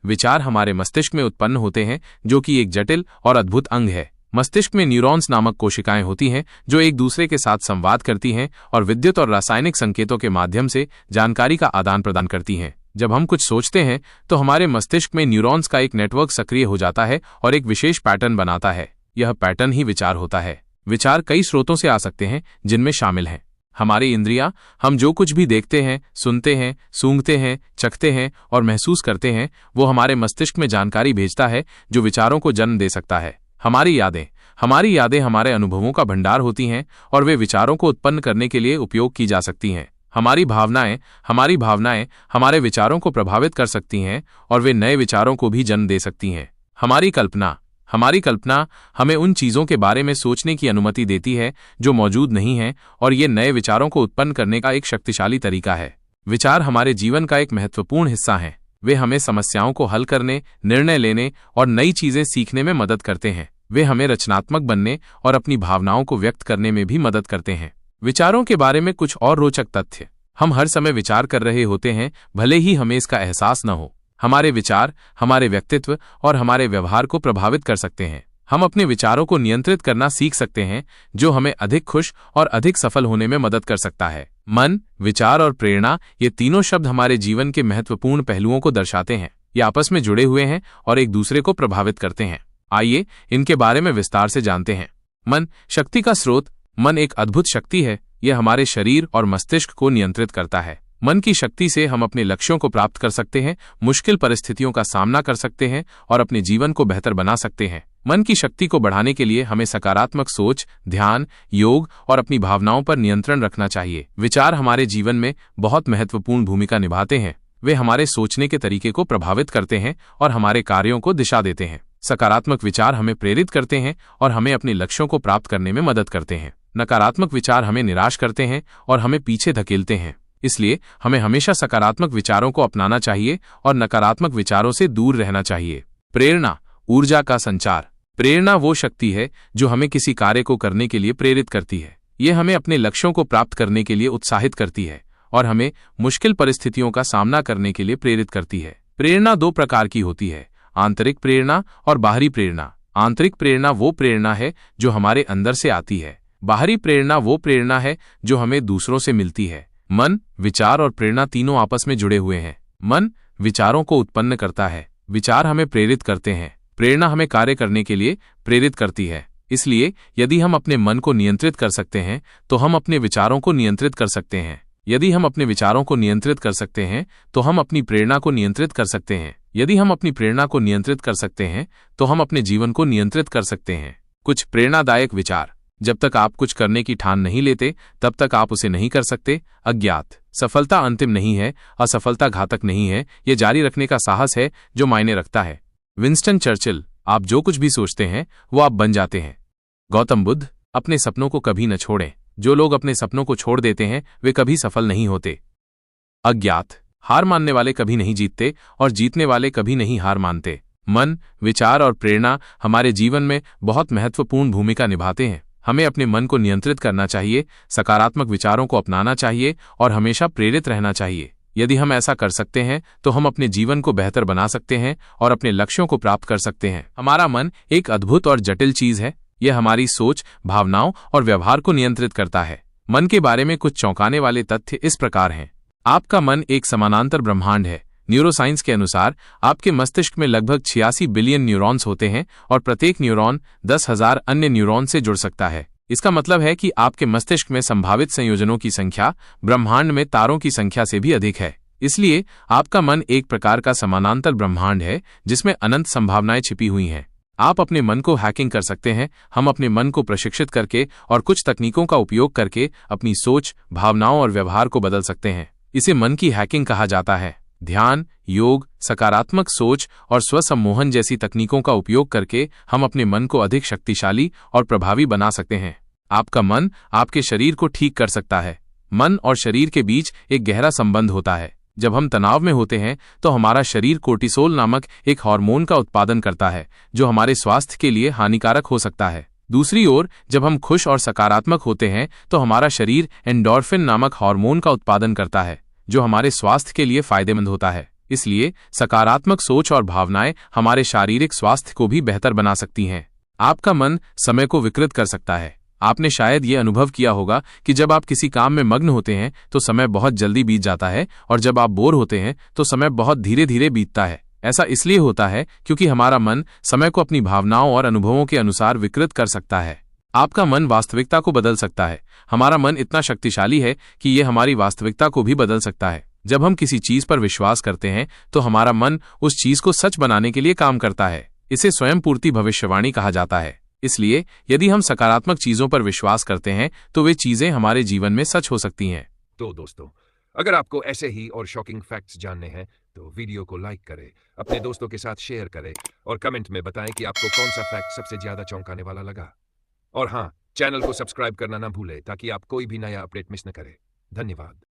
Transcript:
विचार हमारे मस्तिष्क में उत्पन्न होते हैं, जो कि एक जटिल और अद्भुत अंग है। मस्तिष्क में न्यूरॉन्स नामक कोशिकाएं होती हैं जो एक दूसरे के साथ संवाद करती हैं और विद्युत और रासायनिक संकेतों के माध्यम से जानकारी का आदान प्रदान करती हैं। जब हम कुछ सोचते हैं तो हमारे मस्तिष्क में न्यूरॉन्स का एक नेटवर्क सक्रिय हो जाता है और एक विशेष पैटर्न बनाता है। यह पैटर्न ही विचार होता है। विचार कई स्रोतों से आ सकते हैं, जिनमें शामिल हैं हमारी इंद्रियां। हम जो कुछ भी देखते हैं, सुनते हैं, सूंघते हैं, चखते हैं और महसूस करते हैं, वो हमारे मस्तिष्क में जानकारी भेजता है जो विचारों को जन्म दे सकता है। हमारी यादें हमारे अनुभवों का भंडार होती हैं और वे विचारों को उत्पन्न करने के लिए उपयोग की जा सकती हैं। हमारी भावनाएं हमारे विचारों को प्रभावित कर सकती हैं और वे नए विचारों को भी जन्म दे सकती हैं। हमारी कल्पना हमें उन चीजों के बारे में सोचने की अनुमति देती है जो मौजूद नहीं हैं, और ये नए विचारों को उत्पन्न करने का एक शक्तिशाली तरीका है। विचार हमारे जीवन का एक महत्वपूर्ण हिस्सा हैं। वे हमें समस्याओं को हल करने, निर्णय लेने और नई चीजें सीखने में मदद करते हैं। वे हमें रचनात्मक बनने और अपनी भावनाओं को व्यक्त करने में भी मदद करते हैं। विचारों के बारे में कुछ और रोचक तथ्य। हम हर समय विचार कर रहे होते हैं, भले ही हमें इसका एहसास न हो। हमारे विचार हमारे व्यक्तित्व और हमारे व्यवहार को प्रभावित कर सकते हैं। हम अपने विचारों को नियंत्रित करना सीख सकते हैं, जो हमें अधिक खुश और अधिक सफल होने में मदद कर सकता है। मन, विचार और प्रेरणा, ये तीनों शब्द हमारे जीवन के महत्वपूर्ण पहलुओं को दर्शाते हैं। ये आपस में जुड़े हुए हैं और एक दूसरे को प्रभावित करते हैं। आइए इनके बारे में विस्तार से जानते हैं। मन, शक्ति का स्रोत। मन एक अद्भुत शक्ति है। यह हमारे शरीर और मस्तिष्क को नियंत्रित करता है। मन की शक्ति से हम अपने लक्ष्यों को प्राप्त कर सकते हैं, मुश्किल परिस्थितियों का सामना कर सकते हैं और अपने जीवन को बेहतर बना सकते हैं। मन की शक्ति को बढ़ाने के लिए हमें सकारात्मक सोच, ध्यान, योग और अपनी भावनाओं पर नियंत्रण रखना चाहिए। विचार हमारे जीवन में बहुत महत्वपूर्ण भूमिका निभाते हैं। वे हमारे सोचने के तरीके को प्रभावित करते हैं और हमारे कार्यों को दिशा देते हैं। सकारात्मक विचार हमें प्रेरित करते हैं और हमें अपने लक्ष्यों को प्राप्त करने में मदद करते हैं। नकारात्मक विचार हमें निराश करते हैं और हमें पीछे धकेलते हैं। इसलिए हमें हमेशा सकारात्मक विचारों को अपनाना चाहिए और नकारात्मक विचारों से दूर रहना चाहिए। प्रेरणा, ऊर्जा का संचार। प्रेरणा वो शक्ति है जो हमें किसी कार्य को करने के लिए प्रेरित करती है। ये हमें अपने लक्ष्यों को प्राप्त करने के लिए उत्साहित करती है और हमें मुश्किल परिस्थितियों का सामना करने के लिए प्रेरित करती है। प्रेरणा दो प्रकार की होती है, आंतरिक प्रेरणा और बाहरी प्रेरणा। आंतरिक प्रेरणा वो प्रेरणा है जो हमारे अंदर से आती है। बाहरी प्रेरणा वो प्रेरणा है जो हमें दूसरों से मिलती है। मन, विचार और प्रेरणा तीनों आपस में जुड़े हुए हैं। मन विचारों को उत्पन्न करता है, विचार हमें प्रेरित करते हैं, प्रेरणा हमें कार्य करने के लिए प्रेरित करती है। इसलिए यदि हम अपने मन को नियंत्रित कर सकते हैं तो हम अपने विचारों को नियंत्रित कर सकते हैं। यदि हम अपने विचारों को नियंत्रित कर सकते हैं तो हम अपनी प्रेरणा को नियंत्रित कर सकते हैं। यदि हम अपनी प्रेरणा को नियंत्रित कर सकते हैं तो हम अपने जीवन को नियंत्रित कर सकते हैं। कुछ प्रेरणादायक विचार। जब तक आप कुछ करने की ठान नहीं लेते तब तक आप उसे नहीं कर सकते। अज्ञात। सफलता अंतिम नहीं है, असफलता घातक नहीं है, ये जारी रखने का साहस है जो मायने रखता है। Winston Churchill. आप जो कुछ भी सोचते हैं वो आप बन जाते हैं। गौतम बुद्ध। अपने सपनों को कभी न छोड़ें। जो लोग अपने सपनों को छोड़ देते हैं वे कभी सफल नहीं होते। अज्ञात। हार मानने वाले कभी नहीं जीतते और जीतने वाले कभी नहीं हार मानते। मन, विचार और प्रेरणा हमारे जीवन में बहुत महत्वपूर्ण भूमिका निभाते हैं। हमें अपने मन को नियंत्रित करना चाहिए, सकारात्मक विचारों को अपनाना चाहिए और हमेशा प्रेरित रहना चाहिए। यदि हम ऐसा कर सकते हैं तो हम अपने जीवन को बेहतर बना सकते हैं और अपने लक्ष्यों को प्राप्त कर सकते हैं। हमारा मन एक अद्भुत और जटिल चीज है। यह हमारी सोच, भावनाओं और व्यवहार को नियंत्रित करता है। मन के बारे में कुछ चौंकाने वाले तथ्य इस प्रकार हैं। आपका मन एक समानांतर ब्रह्मांड है। न्यूरोसाइंस के अनुसार आपके मस्तिष्क में लगभग 86 बिलियन न्यूरॉन्स होते हैं और प्रत्येक न्यूरॉन 10,000 अन्य न्यूरॉन से जुड़ सकता है। इसका मतलब है कि आपके मस्तिष्क में संभावित संयोजनों की संख्या ब्रह्मांड में तारों की संख्या से भी अधिक है। इसलिए आपका मन एक प्रकार का समानांतर ब्रह्मांड है जिसमें अनंत संभावनाएं छिपी हुई हैं। आप अपने मन को हैकिंग कर सकते हैं। हम अपने मन को प्रशिक्षित करके और कुछ तकनीकों का उपयोग करके अपनी सोच, भावनाओं और व्यवहार को बदल सकते हैं। इसे मन की हैकिंग कहा जाता है। ध्यान, योग, सकारात्मक सोच और स्वसम्मोहन जैसी तकनीकों का उपयोग करके हम अपने मन को अधिक शक्तिशाली और प्रभावी बना सकते हैं। आपका मन आपके शरीर को ठीक कर सकता है। मन और शरीर के बीच एक गहरा संबंध होता है। जब हम तनाव में होते हैं तो हमारा शरीर कोर्टिसोल नामक एक हार्मोन का उत्पादन करता है जो हमारे स्वास्थ्य के लिए हानिकारक हो सकता है। दूसरी ओर जब हम खुश और सकारात्मक होते हैं तो हमारा शरीर एंडोर्फिन नामक हार्मोन का उत्पादन करता है जो हमारे स्वास्थ्य के लिए फायदेमंद होता है। इसलिए सकारात्मक सोच और भावनाएं हमारे शारीरिक स्वास्थ्य को भी बेहतर बना सकती हैं। आपका मन समय को विकृत कर सकता है। आपने शायद ये अनुभव किया होगा कि जब आप किसी काम में मग्न होते हैं तो समय बहुत जल्दी बीत जाता है, और जब आप बोर होते हैं तो समय बहुत धीरे धीरे बीतता है। ऐसा इसलिए होता है क्योंकि हमारा मन समय को अपनी भावनाओं और अनुभवों के अनुसार विकृत कर सकता है। आपका मन वास्तविकता को बदल सकता है। हमारा मन इतना शक्तिशाली है कि ये हमारी वास्तविकता को भी बदल सकता है। जब हम किसी चीज पर विश्वास करते हैं तो हमारा मन उस चीज को सच बनाने के लिए काम करता है। इसे स्वयं पूर्ति भविष्यवाणी कहा जाता है। इसलिए यदि हम सकारात्मक चीजों पर विश्वास करते हैं तो वे चीजें हमारे जीवन में सच हो सकती हैं। तो दोस्तों, अगर आपको ऐसे ही और शॉकिंग फैक्ट्स जानने हैं तो वीडियो को लाइक करें, अपने दोस्तों के साथ शेयर करें और कमेंट में बताएं कि आपको कौन सा फैक्ट सबसे ज्यादा चौंकाने वाला लगा। और हाँ, चैनल को सब्सक्राइब करना ना भूलें ताकि आप कोई भी नया अपडेट मिस न करें। धन्यवाद।